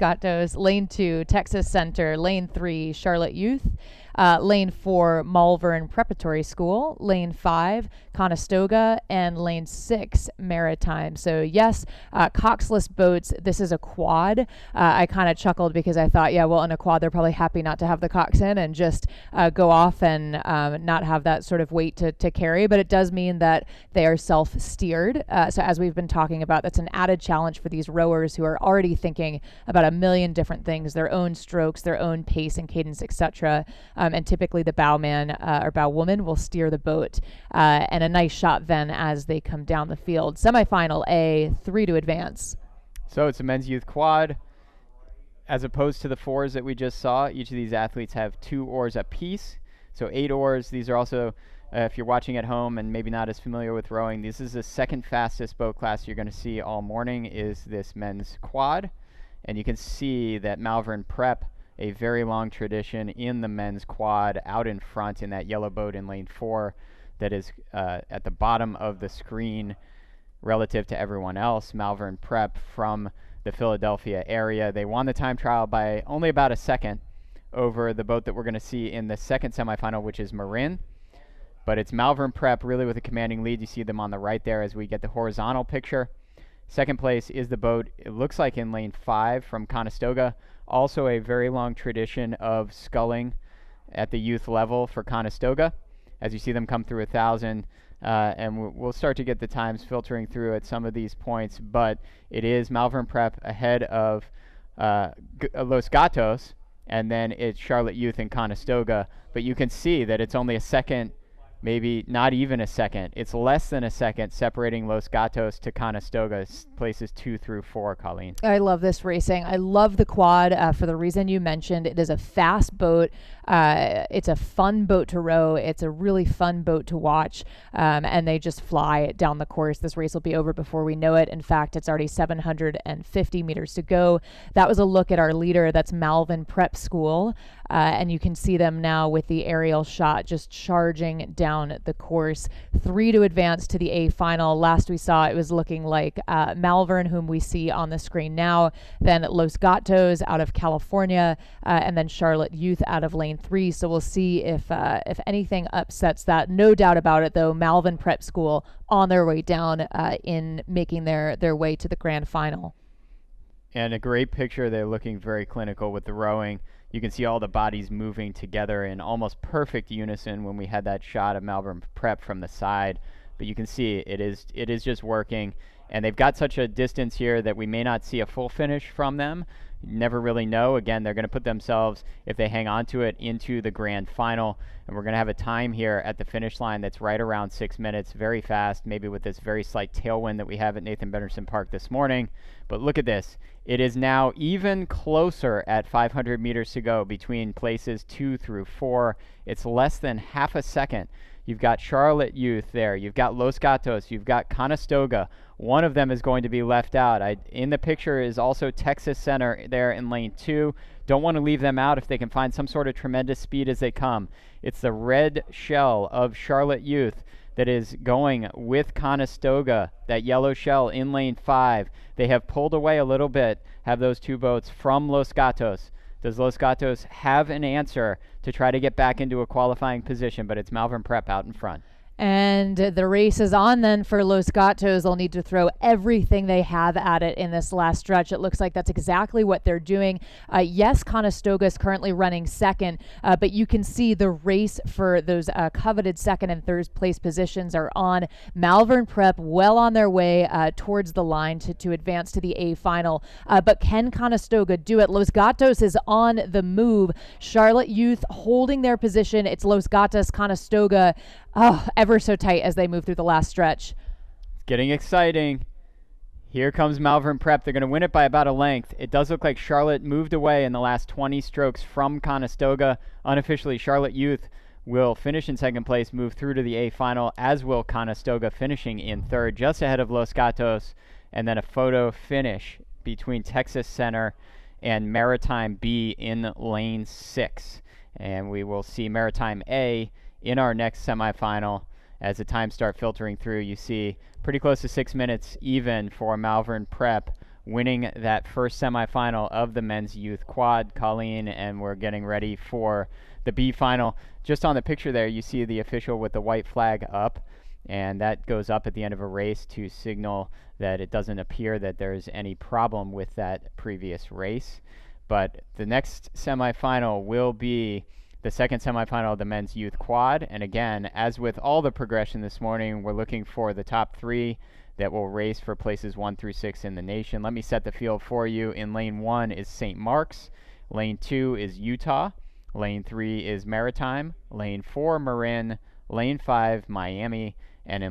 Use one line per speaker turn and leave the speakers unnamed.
Gatos. Lane 2, Texas Center. Lane 3, Charlotte Youth. Lane 4, Malvern Preparatory School. Lane 5, Conestoga. And lane 6, Maritime. So yes, coxless boats. This is a quad. I kind of chuckled because I thought, yeah, well, in a quad, they're probably happy not to have the cox in and just go off and not have that sort of weight to carry. But it does mean that they are self-steered. So as we've been talking about, that's an added challenge for these rowers who are already thinking about a million different things, their own strokes, their own pace and cadence, etc. And typically the bowman or bowwoman will steer the boat. And a nice shot then as they come down the field. Semifinal A, 3 to advance.
So it's a men's youth quad. As opposed to the 4s that we just saw, each of these athletes have 2 oars apiece. So 8 oars. These are also, if you're watching at home and maybe not as familiar with rowing, this is the second fastest boat class you're going to see all morning is this men's quad. And you can see that Malvern Prep, a very long tradition in the men's quad, out in front in that yellow boat in lane 4 that is at the bottom of the screen relative to everyone else. Malvern Prep from the Philadelphia area. They won the time trial by only about a second over the boat that we're going to see in the second semifinal, which is Marin. But it's Malvern Prep really with a commanding lead. You see them on the right there as we get the horizontal picture. Second place is the boat, it looks like in lane 5 from Conestoga. Also a very long tradition of sculling at the youth level for Conestoga. As you see them come through 1,000, and we'll start to get the times filtering through at some of these points, but it is Malvern Prep ahead of Los Gatos, and then it's Charlotte Youth and Conestoga. But you can see that it's only a second, maybe not even a second. It's less than a second separating Los Gatos to Conestoga, places 2 through 4, Colleen.
I love this racing. I love the quad for the reason you mentioned. It is a fast boat. It's a fun boat to row. It's a really fun boat to watch. And they just fly down the course. This race will be over before we know it. In fact, it's already 750 meters to go. That was a look at our leader. That's Malvern Prep School. And you can see them now with the aerial shot just charging down the course. 3 to advance to the A final. Last we saw, it was looking like Malvern, whom we see on the screen now, then Los Gatos out of California, and then Charlotte Youth out of lane 3. So we'll see if anything upsets that. No doubt about it, though, Malvern Prep School on their way down in making their way to the grand final.
And a great picture. They're looking very clinical with the rowing. You can see all the bodies moving together in almost perfect unison when we had that shot of Malvern Prep from the side. But you can see it is just working. And they've got such a distance here that we may not see a full finish from them. You never really know. Again, they're going to put themselves, if they hang on to it, into the grand final. And we're going to have a time here at the finish line that's right around 6 minutes, very fast, maybe with this very slight tailwind that we have at Nathan Benderson Park this morning. But look at this. It is now even closer at 500 meters to go between places 2 through 4. It's less than half a second. You've got Charlotte Youth there. You've got Los Gatos. You've got Conestoga. One of them is going to be left out. In the picture is also Texas Center there in lane 2. Don't want to leave them out if they can find some sort of tremendous speed as they come. It's the red shell of Charlotte Youth that is going with Conestoga, that yellow shell in lane 5. They have pulled away a little bit, have those 2 boats from Los Gatos. Does Los Gatos have an answer to try to get back into a qualifying position? But it's Malvern Prep out in front.
And the race is on then for Los Gatos. They'll need to throw everything they have at it in this last stretch. It looks like that's exactly what they're doing. Yes, Conestoga is currently running second, but you can see the race for those coveted second and third place positions are on. Malvern Prep well on their way towards the line to advance to the A final. But can Conestoga do it? Los Gatos is on the move. Charlotte Youth holding their position. It's Los Gatos, Conestoga. Oh, ever so tight as they move through the last stretch.
It's getting exciting. Here comes Malvern Prep. They're going to win it by about a length. It does look like Charlotte moved away in the last 20 strokes from Conestoga. Unofficially, Charlotte Youth will finish in second place, move through to the A final, as will Conestoga, finishing in third, just ahead of Los Gatos. And then a photo finish between Texas Center and Maritime B in lane 6. And we will see Maritime A in our next semifinal. As the times start filtering through, you see pretty close to 6 minutes even for Malvern Prep winning that first semifinal of the men's youth quad, Colleen, and we're getting ready for the B final. Just on the picture there, you see the official with the white flag up, and that goes up at the end of a race to signal that it doesn't appear that there's any problem with that previous race. But the next semifinal will be the second semifinal of the men's youth quad. And again, as with all the progression this morning, we're looking for the top 3 that will race for places 1 through 6 in the nation. Let me set the field for you. In lane 1 is St. Mark's. Lane 2 is Utah. Lane 3 is Maritime. Lane 4, Marin. Lane 5, Miami. And in